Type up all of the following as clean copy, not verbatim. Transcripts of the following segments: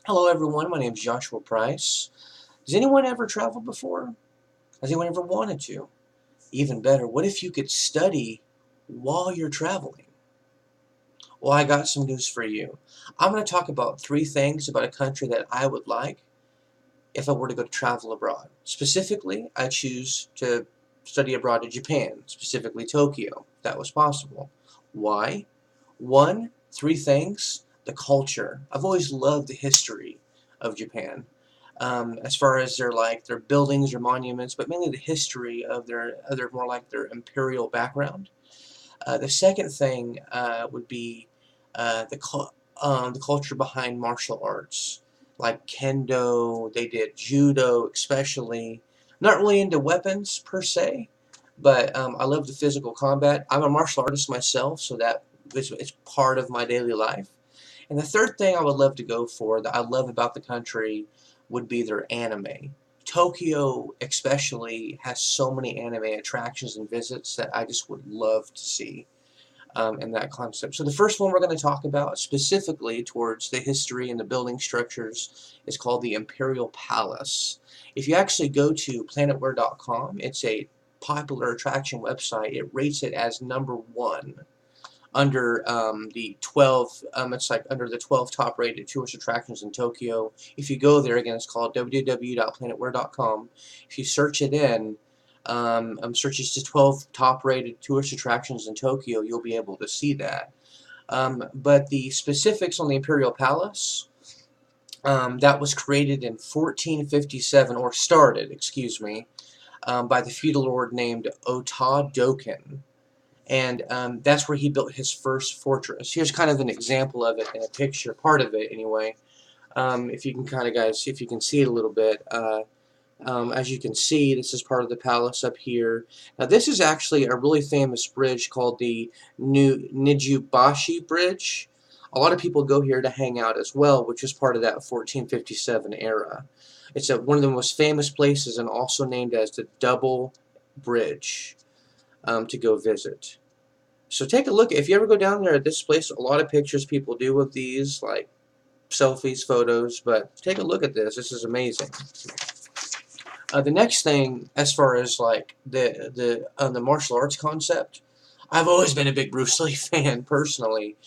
Hello everyone, my name is Joshua Price. Has anyone ever traveled before? Has anyone ever wanted to? Even better, what if you could study while you're traveling? Well, I got some news for you. I'm going to talk about three things about a country that I would like if I were to go to travel abroad. Specifically, I choose to study abroad in Japan, specifically Tokyo, if that was possible. Why? One, three things. The culture. I've always loved the history of Japan. As far as their buildings or monuments, but mainly the history of their more like their imperial background. The second thing would be the culture behind martial arts, like kendo. They did judo, especially. Not really into weapons per se, but I love the physical combat. I'm a martial artist myself, so that it's part of my daily life. And the third thing I would love to go for that I love about the country would be their anime. Tokyo especially has so many anime attractions and visits that I just would love to see in that concept. So the first one we're going to talk about specifically towards the history and the building structures is called the Imperial Palace. If you actually go to planetware.com, it's a popular attraction website. It rates it as #1 under the 12, it's like under the 12 top rated tourist attractions in Tokyo. If you go there, again, it's called www.planetware.com. If you search it in, searches to 12 top rated tourist attractions in Tokyo, you'll be able to see that. But the specifics on the Imperial Palace, that was created in 1457, or started, excuse me, by the feudal lord named Ota Doken. And that's where he built his first fortress. Here's kind of an example of it in a picture, part of it anyway. If you can kind of, guys, see if you can see it a little bit. As you can see, this is part of the palace up here. Now, this is actually a really famous bridge called the New Nijubashi Bridge. A lot of people go here to hang out as well, which is part of that 1457 era. It's one of the most famous places and also named as the Double Bridge to go visit. So take a look. If you ever go down there at this place, a lot of pictures people do of these, like selfies, photos, but take a look at this. This is amazing. The next thing, as far as like the martial arts concept, I've always been a big Bruce Lee fan personally,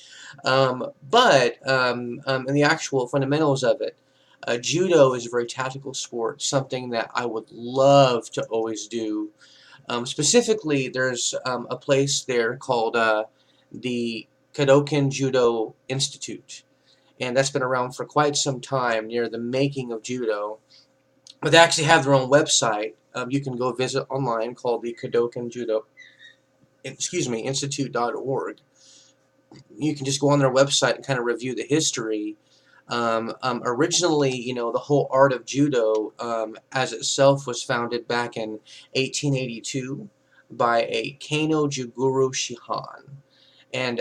in the actual fundamentals of it, judo is a very tactical sport, something that I would love to always do. Specifically, there's a place there called the Kodokan Judo Institute, and that's been around for quite some time near the making of judo. But they actually have their own website. You can go visit online called the Kodokan Judo, Institute.org. You can just go on their website and kind of review the history. Originally, the whole art of judo as itself was founded back in 1882 by a Kano Jigoro Shihan. And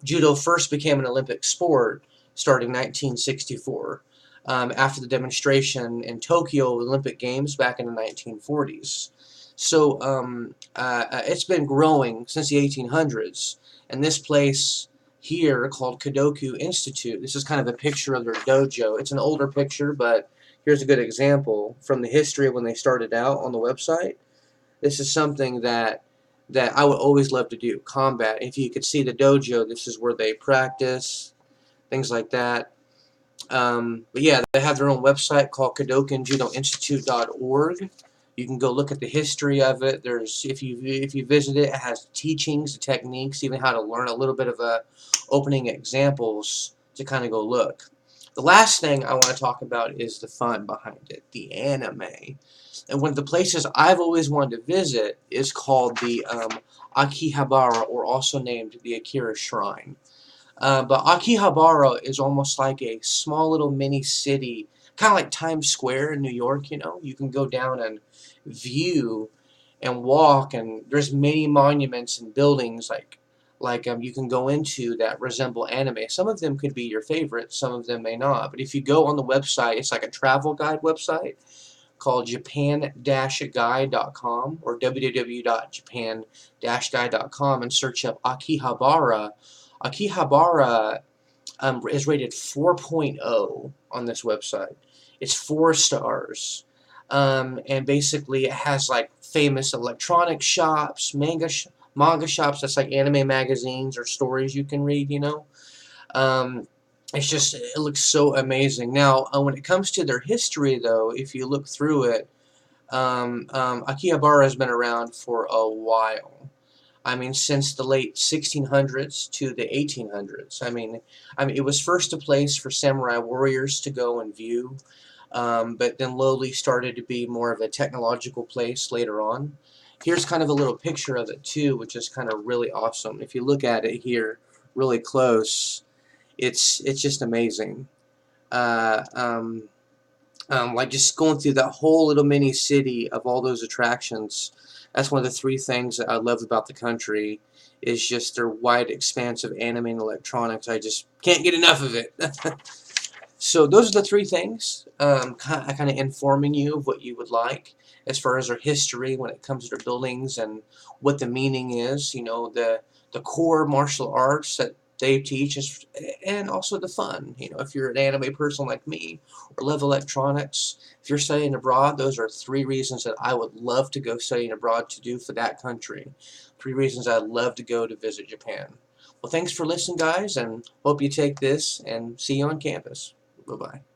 judo first became an Olympic sport starting 1964 after the demonstration in Tokyo Olympic Games back in the 1940s. So it's been growing since the 1800s, and this place here called Kodoku Institute, this is kind of a picture of their dojo. It's an older picture, but here's a good example from the history of when they started out on the website. This is something that I would always love to do, combat. If you could see the dojo, this is where they practice, things like that. But yeah, they have their own website called KodokanJudoInstitute.org. You can go look at the history of it. There's if you visit it, it has teachings, the techniques, even how to learn a little bit of opening examples to kind of go look. The last thing I want to talk about is the fun behind it, the anime. And one of the places I've always wanted to visit is called the Akihabara, or also named the Akira Shrine. But Akihabara is almost like a small little mini city, kind of like Times Square in New York, You can go down and view and walk, and there's many monuments and buildings you can go into that resemble anime. Some of them could be your favorite, some of them may not. But if you go on the website, it's like a travel guide website called japan-guide.com or www.japan-guide.com and search up Akihabara. Akihabara is rated 4.0 on this website. It's 4 stars. And basically it has like famous electronic shops, manga shops, that's like anime magazines or stories you can read, you know. Um, it's just, it looks so amazing. Now, when it comes to their history, though, if you look through it, Akihabara has been around for a while. I mean, since the late 1600s to the 1800s. I mean, it was first a place for samurai warriors to go and view, but then lowly started to be more of a technological place later on. Here's kind of a little picture of it too, which is kind of really awesome. If you look at it here really close, it's just amazing. Uh, um, like just going through that whole little mini city of all those attractions. That's one of the 3 things that I love about the country, is just their wide expanse of anime and electronics. I just can't get enough of it. So those are the 3 things, kind of informing you of what you would like as far as their history when it comes to their buildings and what the meaning is. You know, the core martial arts that they teach is, and also the fun. You know, if you're an anime person like me or love electronics, if you're studying abroad, those are 3 reasons that I would love to go studying abroad to do for that country. 3 reasons I'd love to go to visit Japan. Well, thanks for listening, guys, and hope you take this and see you on campus. Bye-bye.